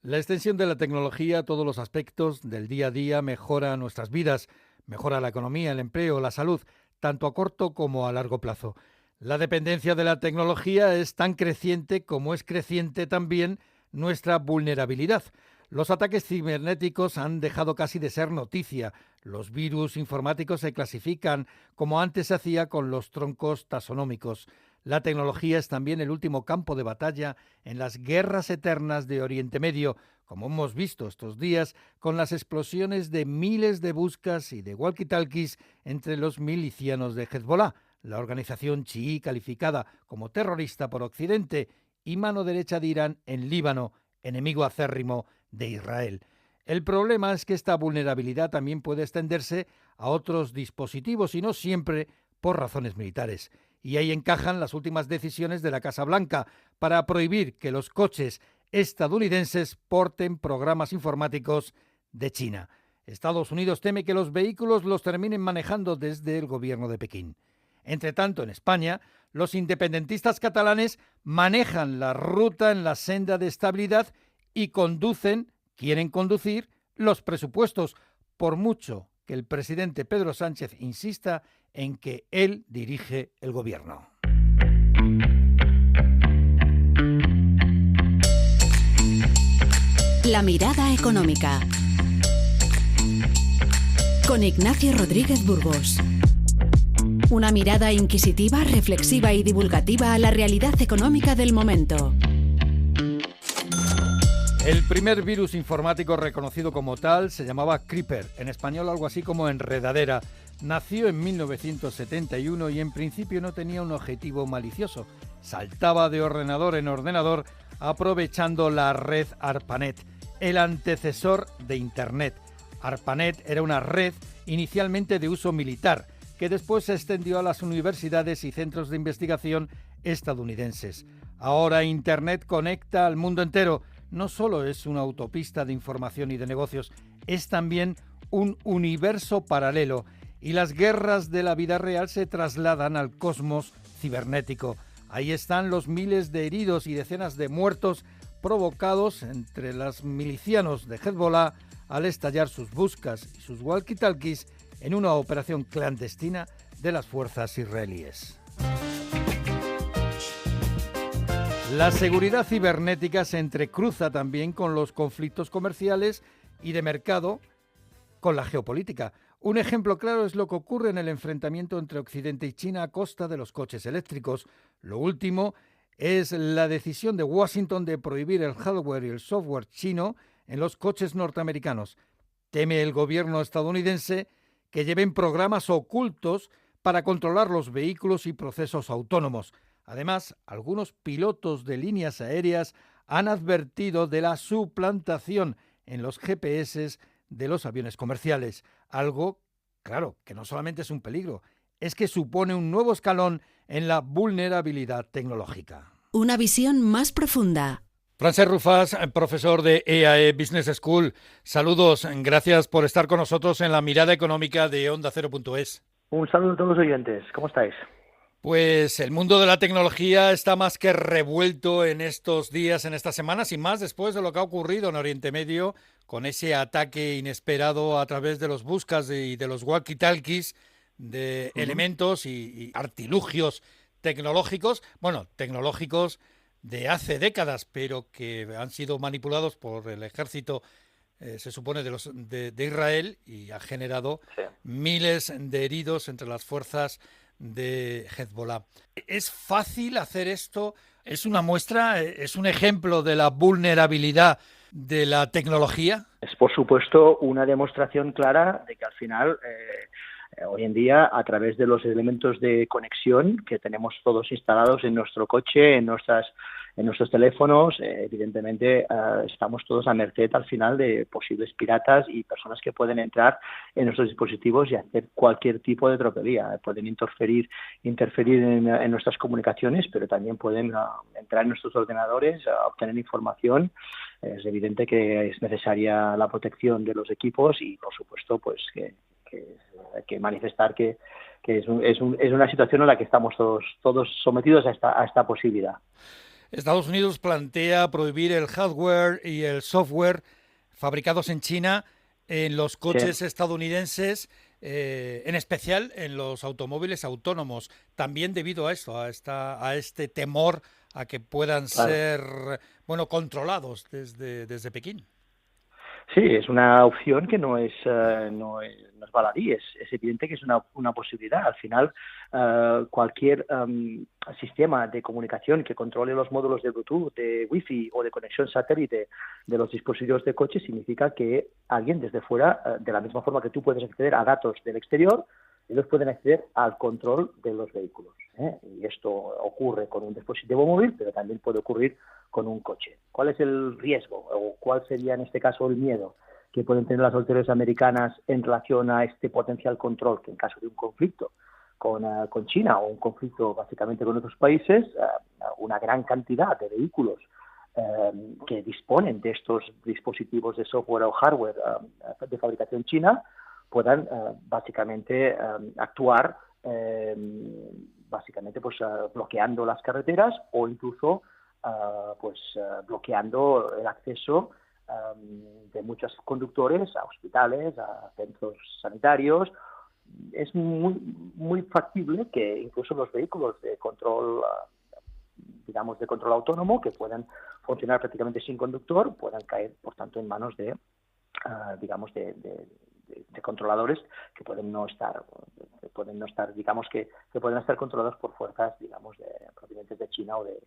La extensión de la tecnología a todos los aspectos del día a día mejora nuestras vidas, mejora la economía, el empleo, la salud, tanto a corto como a largo plazo. La dependencia de la tecnología es tan creciente como es creciente también nuestra vulnerabilidad. Los ataques cibernéticos han dejado casi de ser noticia. Los virus informáticos se clasifican como antes se hacía con los troncos taxonómicos. La tecnología es también el último campo de batalla en las guerras eternas de Oriente Medio, como hemos visto estos días con las explosiones de miles de buscas y de walkie-talkies entre los milicianos de Hezbollah, la organización chií calificada como terrorista por Occidente y mano derecha de Irán en Líbano, enemigo acérrimo de Israel. El problema es que esta vulnerabilidad también puede extenderse a otros dispositivos y no siempre por razones militares. Y ahí encajan las últimas decisiones de la Casa Blanca para prohibir que los coches estadounidenses porten programas informáticos de China. Estados Unidos teme que los vehículos los terminen manejando desde el gobierno de Pekín. Entre tanto, en España, los independentistas catalanes manejan la ruta en la senda de estabilidad y quieren conducir los presupuestos, por mucho que el presidente Pedro Sánchez insista en que él dirige el gobierno. La mirada económica. Con Ignacio Rodríguez Burgos. Una mirada inquisitiva, reflexiva y divulgativa a la realidad económica del momento. El primer virus informático reconocido como tal se llamaba Creeper, en español algo así como enredadera. Nació en 1971 y en principio no tenía un objetivo malicioso. Saltaba de ordenador en ordenador aprovechando la red ARPANET, el antecesor de Internet. ARPANET era una red inicialmente de uso militar, que después se extendió a las universidades y centros de investigación estadounidenses. Ahora Internet conecta al mundo entero. No solo es una autopista de información y de negocios, es también un universo paralelo y las guerras de la vida real se trasladan al cosmos cibernético. Ahí están los miles de heridos y decenas de muertos provocados entre los milicianos de Hezbollah al estallar sus buscas y sus walkie-talkies en una operación clandestina de las fuerzas israelíes. La seguridad cibernética se entrecruza también con los conflictos comerciales y de mercado con la geopolítica. Un ejemplo claro es lo que ocurre en el enfrentamiento entre Occidente y China a costa de los coches eléctricos. Lo último es la decisión de Washington de prohibir el hardware y el software chino en los coches norteamericanos. Teme el gobierno estadounidense que lleven programas ocultos para controlar los vehículos y procesos autónomos. Además, algunos pilotos de líneas aéreas han advertido de la suplantación en los GPS de los aviones comerciales. Algo, claro, que no solamente es un peligro, es que supone un nuevo escalón en la vulnerabilidad tecnológica. Una visión más profunda. Francesc Rufás, profesor de EAE Business School. Saludos, gracias por estar con nosotros en la mirada económica de Onda Cero.es. Un saludo a todos los oyentes, ¿cómo estáis? Pues el mundo de la tecnología está más que revuelto en estos días, en estas semanas, y más después de lo que ha ocurrido en Oriente Medio, con ese ataque inesperado a través de los buscas y de los walkie-talkies, de elementos y artilugios tecnológicos, tecnológicos de hace décadas, pero que han sido manipulados por el ejército, se supone, de Israel, y ha generado miles de heridos entre las fuerzas de Hezbollah. ¿Es fácil hacer esto? ¿Es una muestra, es un ejemplo de la vulnerabilidad de la tecnología? Es, por supuesto, una demostración clara de que al final, hoy en día, a través de los elementos de conexión que tenemos todos instalados en nuestro coche, en nuestros teléfonos, evidentemente estamos todos a merced al final de posibles piratas y personas que pueden entrar en nuestros dispositivos y hacer cualquier tipo de tropelía. Pueden interferir en nuestras comunicaciones, pero también pueden entrar en nuestros ordenadores, obtener información. Es evidente que es necesaria la protección de los equipos y, por supuesto, pues que hay que manifestar que es una situación en la que estamos todos sometidos a esta posibilidad. Estados Unidos plantea prohibir el hardware y el software fabricados en China en los Sí. coches estadounidenses, en especial en los automóviles autónomos, también debido a esto, a este temor a que puedan Claro. ser, bueno, controlados desde Pekín. Sí, es una opción que no es baladí, es evidente que es una posibilidad. Al final, cualquier sistema de comunicación que controle los módulos de Bluetooth, de Wi-Fi o de conexión satélite de los dispositivos de coche significa que alguien desde fuera, de la misma forma que tú puedes acceder a datos del exterior, ellos pueden acceder al control de los vehículos, ¿eh? Y esto ocurre con un dispositivo móvil, pero también puede ocurrir con un coche. ¿Cuál es el riesgo o cuál sería en este caso el miedo que pueden tener las autoridades americanas en relación a este potencial control que en caso de un conflicto con China o un conflicto básicamente con otros países, una gran cantidad de vehículos que disponen de estos dispositivos de software o hardware de fabricación china puedan básicamente actuar básicamente pues bloqueando las carreteras o incluso bloqueando el acceso de muchos conductores a hospitales, a centros sanitarios. Es muy factible que incluso los vehículos de control, digamos, de control autónomo, que puedan funcionar prácticamente sin conductor, puedan caer, por tanto, en manos de, digamos, de controladores que pueden no estar, digamos, que pueden estar controlados por fuerzas, digamos, provenientes de China o de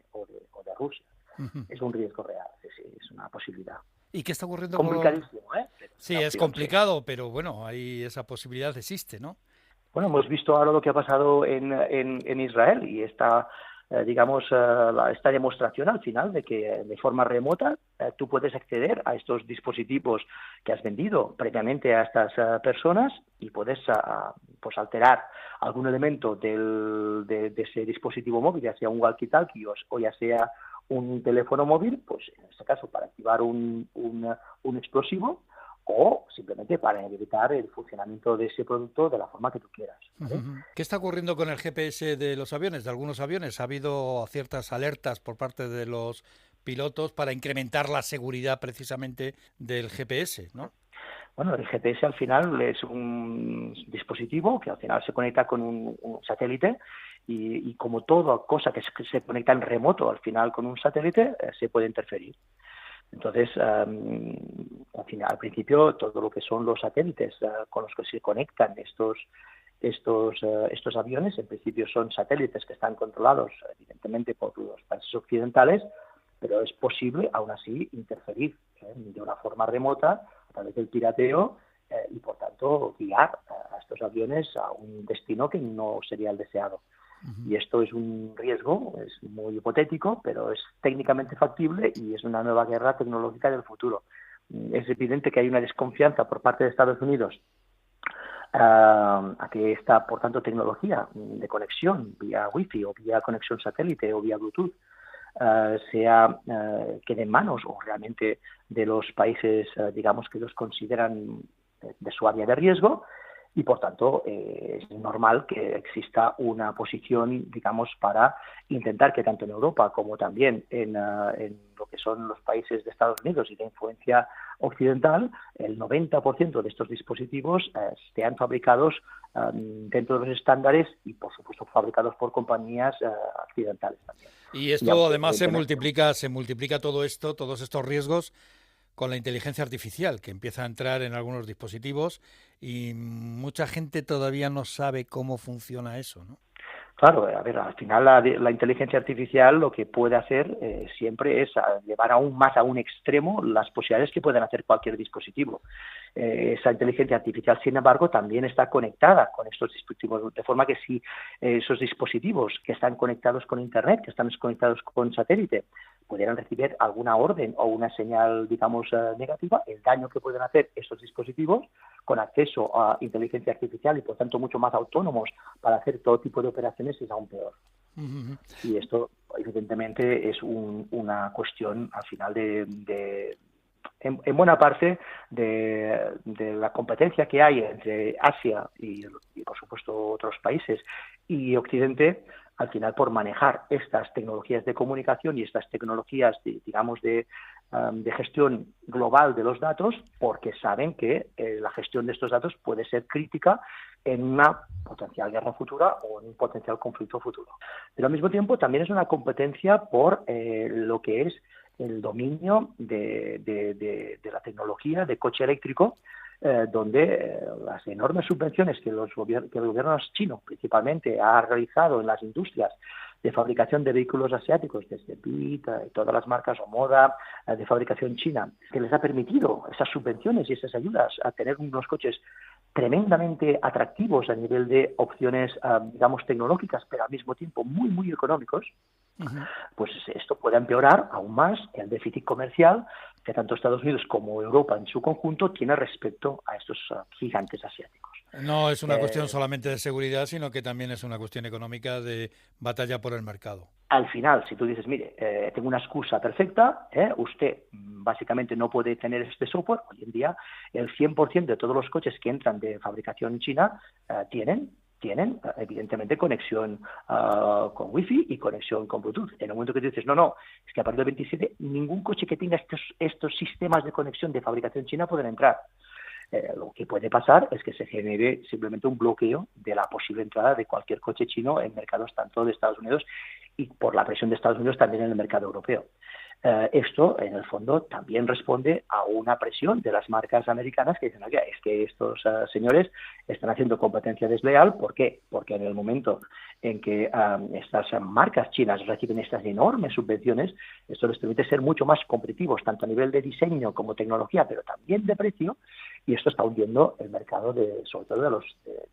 Rusia. Ujú. Es un riesgo real, sí, es una posibilidad. ¿Y qué está ocurriendo con...? Complicadísimo, ¿eh? Pero es Sí, una es opción, sí. complicado, pero bueno, ahí esa posibilidad existe, ¿no? Bueno, hemos visto ahora lo que ha pasado en Israel y esta demostración al final de que de forma remota tú puedes acceder a estos dispositivos que has vendido previamente a estas personas y puedes pues alterar algún elemento de ese dispositivo móvil, ya sea un walkie-talkie o ya sea un teléfono móvil, pues en este caso para activar un explosivo o simplemente para evitar el funcionamiento de ese producto de la forma que tú quieras, ¿vale? Ujú. ¿Qué está ocurriendo con el GPS de los aviones, de algunos aviones? Ha habido ciertas alertas por parte de los pilotos para incrementar la seguridad precisamente del GPS, ¿no? Bueno, el GPS al final es un dispositivo que al final se conecta con un satélite y como toda cosa que se conecta en remoto al final con un satélite se puede interferir. Entonces, al principio, todo lo que son los satélites con los que se conectan estos aviones, en principio son satélites que están controlados, evidentemente, por los países occidentales, pero es posible, aún así, interferir de una forma remota a través del pirateo y, por tanto, guiar a estos aviones a un destino que no sería el deseado. Ujú. Y esto es un riesgo, es muy hipotético, pero es técnicamente factible y es una nueva guerra tecnológica del futuro. Es evidente que hay una desconfianza por parte de Estados Unidos a que esta, por tanto, tecnología de conexión vía Wi-Fi o vía conexión satélite o vía Bluetooth quede en manos o realmente de los países, digamos, que los consideran de su área de riesgo. Y, por tanto, es normal que exista una posición, digamos, para intentar que tanto en Europa como también en lo que son los países de Estados Unidos y de influencia occidental, el 90% de estos dispositivos sean fabricados dentro de los estándares y, por supuesto, fabricados por compañías occidentales también. Y Y esto además evidentemente, se multiplica todo esto, todos estos riesgos con la inteligencia artificial que empieza a entrar en algunos dispositivos y mucha gente todavía no sabe cómo funciona eso, ¿no? claro, a ver, al final la inteligencia artificial lo que puede hacer siempre es llevar aún más a un extremo las posibilidades que pueden hacer cualquier dispositivo. Esa inteligencia artificial, sin embargo, también está conectada con estos dispositivos, de forma que si esos dispositivos que están conectados con Internet, que están conectados con satélite, pudieran recibir alguna orden o una señal, digamos, negativa, el daño que pueden hacer estos dispositivos con acceso a inteligencia artificial y, por tanto, mucho más autónomos para hacer todo tipo de operaciones es aún peor. Ujú. Y esto, evidentemente, es una cuestión, al final, en buena parte, de la competencia que hay entre Asia y, por supuesto, otros países Y Occidente, al final, por manejar estas tecnologías de comunicación y estas tecnologías, de gestión global de los datos, porque saben que la gestión de estos datos puede ser crítica en una potencial guerra futura o en un potencial conflicto futuro. Pero al mismo tiempo también es una competencia por lo que es el dominio de la tecnología de coche eléctrico, donde las enormes subvenciones que el gobierno chino principalmente ha realizado en las industrias de fabricación de vehículos asiáticos, desde BYD, todas las marcas o Moda de fabricación china, que les ha permitido esas subvenciones y esas ayudas a tener unos coches tremendamente atractivos a nivel de opciones, tecnológicas, pero al mismo tiempo muy, muy económicos. Pues esto puede empeorar aún más el déficit comercial que tanto Estados Unidos como Europa en su conjunto tiene respecto a estos gigantes asiáticos. No es una cuestión solamente de seguridad, sino que también es una cuestión económica de batalla por el mercado. Al final, si tú dices, mire, tengo una excusa perfecta, usted básicamente no puede tener este software. Hoy en día el 100% de todos los coches que entran de fabricación china tienen evidentemente conexión con Wi-Fi y conexión con Bluetooth. En el momento que tú dices, no, es que a partir del 27 ningún coche que tenga estos sistemas de conexión de fabricación china pueden entrar. Lo que puede pasar es que se genere simplemente un bloqueo de la posible entrada de cualquier coche chino en mercados tanto de Estados Unidos y por la presión de Estados Unidos también en el mercado europeo. Esto, en el fondo, también responde a una presión de las marcas americanas que dicen, oye, es que estos señores están haciendo competencia desleal. ¿Por qué? Porque en el momento en que estas marcas chinas reciben estas enormes subvenciones, esto les permite ser mucho más competitivos, tanto a nivel de diseño como tecnología, pero también de precio, y esto está hundiendo el mercado, sobre todo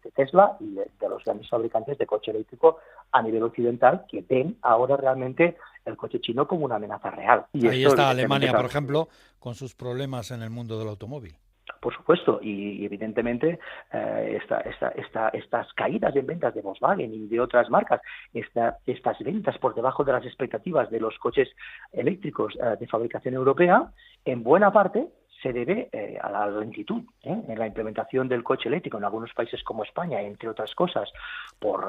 de Tesla y de los grandes fabricantes de coche eléctrico a nivel occidental, que ven ahora realmente el coche chino como una amenaza real. Y ahí está Alemania, por ejemplo, con sus problemas en el mundo del automóvil. Por supuesto, y evidentemente estas caídas en ventas de Volkswagen y de otras marcas, estas ventas por debajo de las expectativas de los coches eléctricos de fabricación europea, en buena parte se debe a la lentitud en la implementación del coche eléctrico en algunos países como España, entre otras cosas, por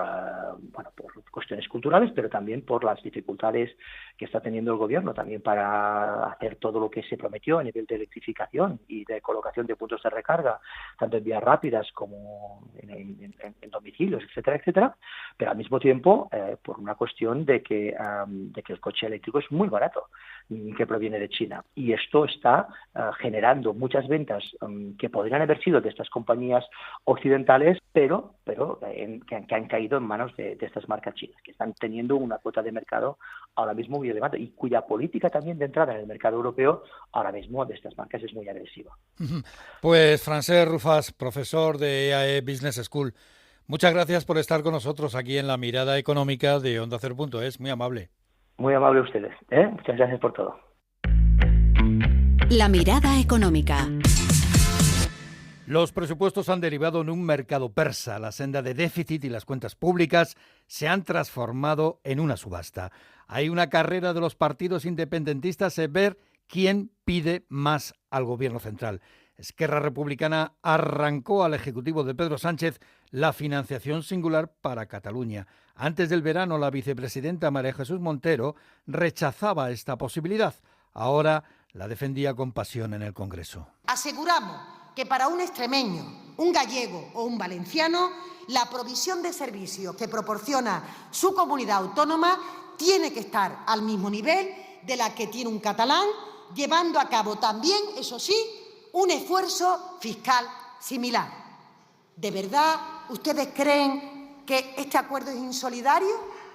cuestiones culturales, pero también por las dificultades que está teniendo el gobierno también para hacer todo lo que se prometió a nivel de electrificación y de colocación de puntos de recarga, tanto en vías rápidas como en domicilios, etcétera, etcétera, pero al mismo tiempo por una cuestión de que el coche eléctrico es muy barato, que proviene de China, y esto está generando muchas ventas que podrían haber sido de estas compañías occidentales, pero que han caído en manos de estas marcas chinas, que están teniendo una cuota de mercado ahora mismo muy elevada y cuya política también de entrada en el mercado europeo ahora mismo de estas marcas es muy agresiva. Pues Francesc Rufas, profesor de EAE Business School, muchas gracias por estar con nosotros aquí en La Mirada Económica de Onda Cero.es, muy amable. Muy amable ustedes, muchas gracias por todo. La Mirada Económica. Los presupuestos han derivado en un mercado persa. La senda de déficit y las cuentas públicas se han transformado en una subasta. Hay una carrera de los partidos independentistas en ver quién pide más al gobierno central. Esquerra Republicana arrancó al Ejecutivo de Pedro Sánchez la financiación singular para Cataluña. Antes del verano, la vicepresidenta María Jesús Montero rechazaba esta posibilidad. Ahora la defendía con pasión en el Congreso. Aseguramos que para un extremeño, un gallego o un valenciano, la provisión de servicios que proporciona su comunidad autónoma tiene que estar al mismo nivel de la que tiene un catalán, llevando a cabo también, eso sí, un esfuerzo fiscal similar. ¿De verdad ustedes creen que este acuerdo es insolidario?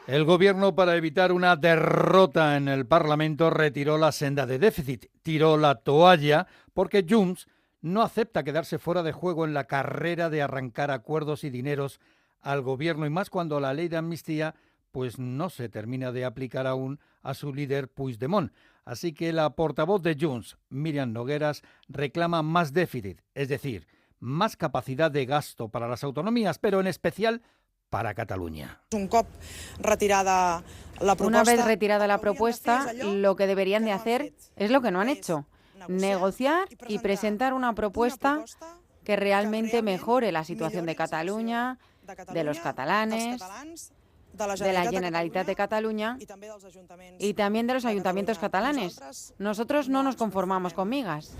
El Gobierno, para evitar una derrota en el Parlamento, retiró la senda de déficit, tiró la toalla, porque Junts no acepta quedarse fuera de juego en la carrera de arrancar acuerdos y dineros al Gobierno, y más cuando la ley de amnistía pues no se termina de aplicar aún a su líder Puigdemont. Así que la portavoz de Junts, Míriam Nogueras, reclama más déficit, es decir, más capacidad de gasto para las autonomías, pero en especial para Cataluña. Una vez retirada la propuesta, lo que deberían de hacer es lo que no han hecho: negociar y presentar una propuesta que realmente mejore la situación de Cataluña, de los catalanes, de la Generalitat de Cataluña y también de los ayuntamientos catalanes. Nosotros no nos conformamos con migas.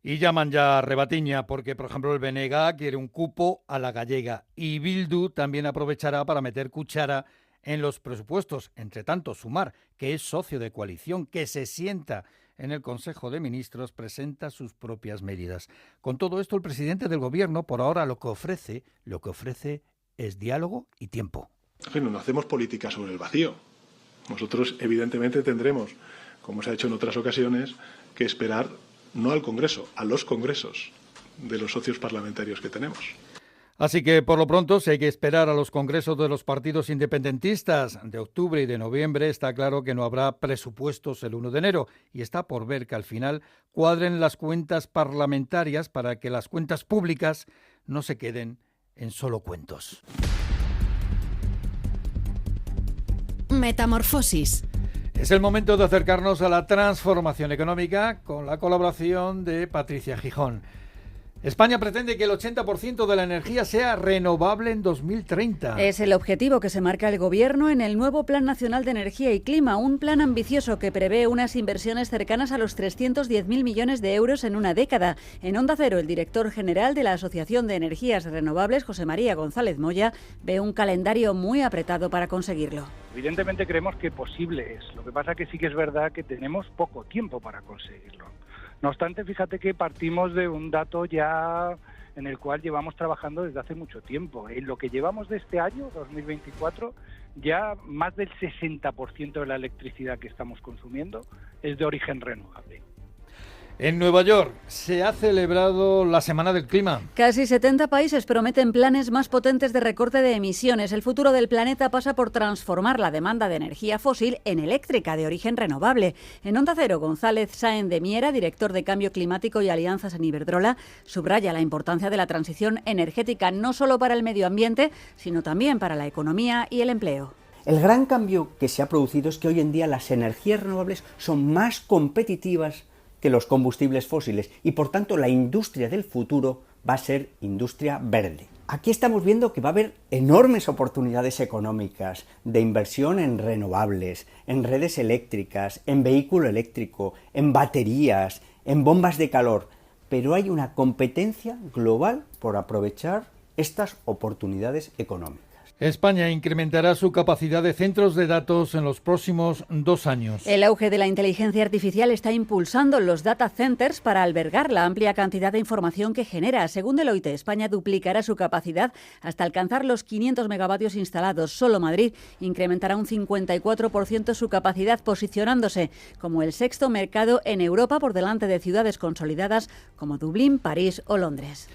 Y llaman ya a rebatiña porque, por ejemplo, el BNG quiere un cupo a la gallega y Bildu también aprovechará para meter cuchara en los presupuestos. Entre tanto, Sumar, que es socio de coalición, que se sienta en el Consejo de Ministros, presenta sus propias medidas. Con todo esto, el presidente del Gobierno, por ahora, lo que ofrece es diálogo y tiempo. En fin, no hacemos política sobre el vacío. Nosotros, evidentemente, tendremos, como se ha hecho en otras ocasiones, que esperar no al Congreso, a los congresos de los socios parlamentarios que tenemos. Así que, por lo pronto, si hay que esperar a los congresos de los partidos independentistas de octubre y de noviembre, está claro que no habrá presupuestos el 1 de enero y está por ver que al final cuadren las cuentas parlamentarias para que las cuentas públicas no se queden en solo cuentos. Metamorfosis. Es el momento de acercarnos a la transformación económica con la colaboración de Patricia Gijón. España pretende que el 80% de la energía sea renovable en 2030. Es el objetivo que se marca el Gobierno en el nuevo Plan Nacional de Energía y Clima, un plan ambicioso que prevé unas inversiones cercanas a los 310.000 millones de euros en una década. En Onda Cero, el director general de la Asociación de Energías Renovables, José María González Moya, ve un calendario muy apretado para conseguirlo. Evidentemente creemos que posible es. Lo que pasa que sí que es verdad que tenemos poco tiempo para conseguirlo. No obstante, fíjate que partimos de un dato ya en el cual llevamos trabajando desde hace mucho tiempo. En lo que llevamos de este año, 2024, ya más del 60% de la electricidad que estamos consumiendo es de origen renovable. En Nueva York se ha celebrado la Semana del Clima. Casi 70 países prometen planes más potentes de recorte de emisiones. El futuro del planeta pasa por transformar la demanda de energía fósil en eléctrica de origen renovable. En Onda Cero, González Sáenz de Miera, director de Cambio Climático y Alianzas en Iberdrola, subraya la importancia de la transición energética no solo para el medio ambiente, sino también para la economía y el empleo. El gran cambio que se ha producido es que hoy en día las energías renovables son más competitivas que los combustibles fósiles y por tanto la industria del futuro va a ser industria verde. Aquí estamos viendo que va a haber enormes oportunidades económicas de inversión en renovables, en redes eléctricas, en vehículo eléctrico, en baterías, en bombas de calor, pero hay una competencia global por aprovechar estas oportunidades económicas. España incrementará su capacidad de centros de datos en los próximos 2 años. El auge de la inteligencia artificial está impulsando los data centers para albergar la amplia cantidad de información que genera. Según Deloitte, España duplicará su capacidad hasta alcanzar los 500 megavatios instalados. Solo Madrid incrementará un 54% su capacidad, posicionándose como el sexto mercado en Europa por delante de ciudades consolidadas como Dublín, París o Londres.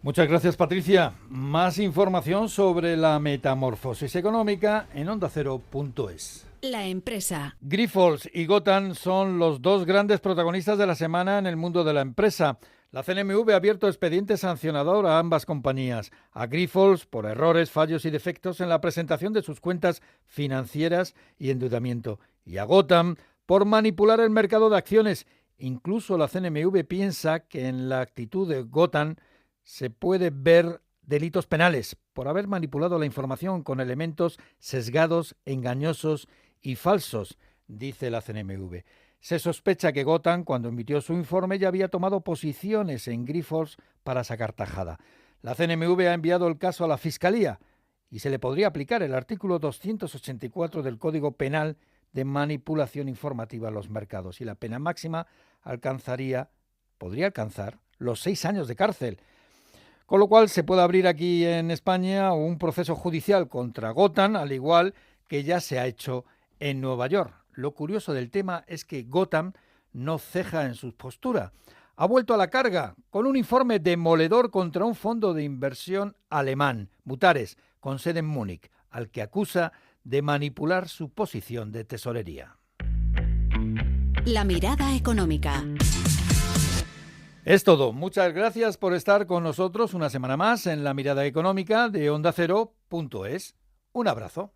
Muchas gracias, Patricia. Más información sobre la metamorfosis económica en ondacero.es. La empresa. Grifols y Gotham son los dos grandes protagonistas de la semana en el mundo de la empresa. La CNMV ha abierto expediente sancionador a ambas compañías. A Grifols por errores, fallos y defectos en la presentación de sus cuentas financieras y endeudamiento. Y a Gotham por manipular el mercado de acciones. Incluso la CNMV piensa que en la actitud de Gotham se puede ver delitos penales por haber manipulado la información con elementos sesgados, engañosos y falsos, dice la CNMV. Se sospecha que Gotham, cuando emitió su informe, ya había tomado posiciones en Grifols para sacar tajada. La CNMV ha enviado el caso a la Fiscalía y se le podría aplicar el artículo 284 del Código Penal de manipulación informativa a los mercados y la pena máxima podría alcanzar los 6 años de cárcel. Con lo cual se puede abrir aquí en España un proceso judicial contra Gotham, al igual que ya se ha hecho en Nueva York. Lo curioso del tema es que Gotham no ceja en su postura. Ha vuelto a la carga con un informe demoledor contra un fondo de inversión alemán, Mutares, con sede en Múnich, al que acusa de manipular su posición de tesorería. La mirada económica. Es todo. Muchas gracias por estar con nosotros una semana más en La Mirada Económica de OndaCero.es. Un abrazo.